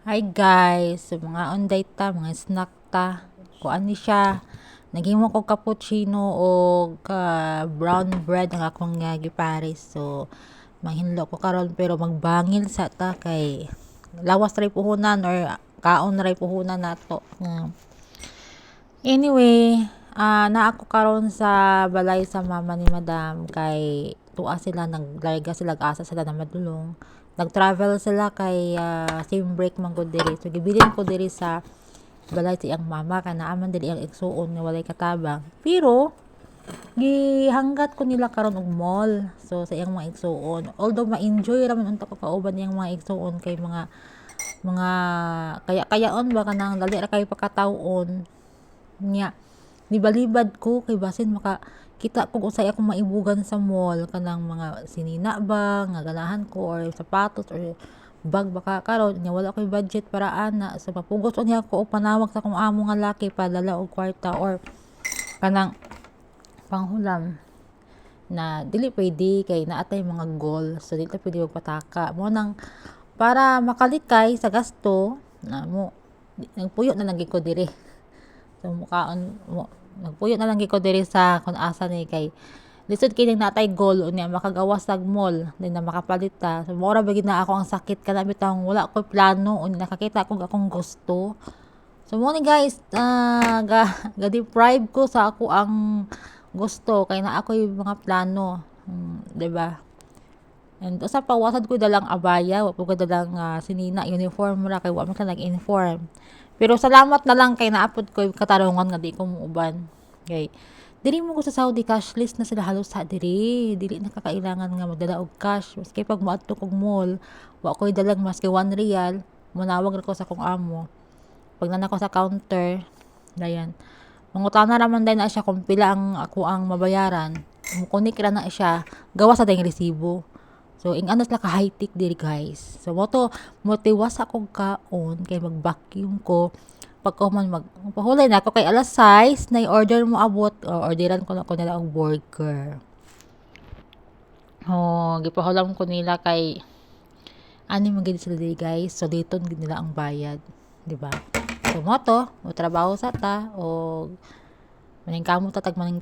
Hi guys, so mga onday ta, mga snack ta. Kuan ni siya. Naghimo ko cappuccino o brown bread ang akong nga gipares. So mahinlo ko karon pero magbangil sa ta kay lawas ray puhunan or kaon ray puhunan nato. Anyway, naa ako karon sa balay sa mama ni Madam kay tuwa sila naglarga sila asa sila na madulong. Nag-travel sila kay same break man gud diri. So gibilin ko diri sa balay sa iyang mama kana aman diri ang igsuon nga walay katabang. Pero gihanggat ko nila karon og mall. So sa iyang mga igsuon, although ma-enjoy ra man unta ko kauban iyang mga igsuon kay mga kaya-kayaon ba kanang dali ra kay pakatawon nya libalibad ko kay basin makakita ko usay akong maibugan sa mall kanang mga sinina ba nga ganahan ko or sapatos or bag baka karon nya wala ko'y budget para ana so mapugos unya ko og panawag sa akong amo nga laki padala og kwarta or kanang panghulam na dili pwede kay naatay mga goal so dili ta pwede magpataka mo nang para makalikay sa gasto na mo nagpuyo na lang gid ko diri. So nagpuyo na lang gid ko diri sa kun asa ni kay lisod kini natay goal unya makagawas sag mall din na makapalit ta. So mora ba gid na ako ang sakit kana bitang wala ko plano unya nakakita ko akong gusto. So mo ni guys ga deprive ko sa ako ang gusto kay na ako yung mga plano. 'Di ba? And usa pa wasad ko dalang abaya, wa po ko dalang sinina uniform ra kay wa man ka nag-inform. Pero salamat na lang kay naapod ko yung katarungan nga di ko muuban. Kay diri mo ko sa Saudi cashless na sila halos sa diri. Dili na kakailangan nga magdala og cash. Maski pag moadto kog mall, wa ko'y dalang maski 1 real, manawag ra ko sa kong amo. Pag nana ko sa counter, dayan. Mangutana ra man day na siya kung pila ang ako ang mabayaran. Mukunik ra na siya, gawa sa dayong resibo. So, anas la ka high-tech diri guys. So, motiwas akong kaon kay mag-vacuum ko. Pag ko man magpahulay na ako kay alas 6 na order mo abot o orderan ko na ko nila og burger. Oh, gipahulam ko nila kay ani man gid sila diri guys. So, dito gid nila ang bayad, di ba? So, mo trabaho sa ta o maning kamo ta tag maning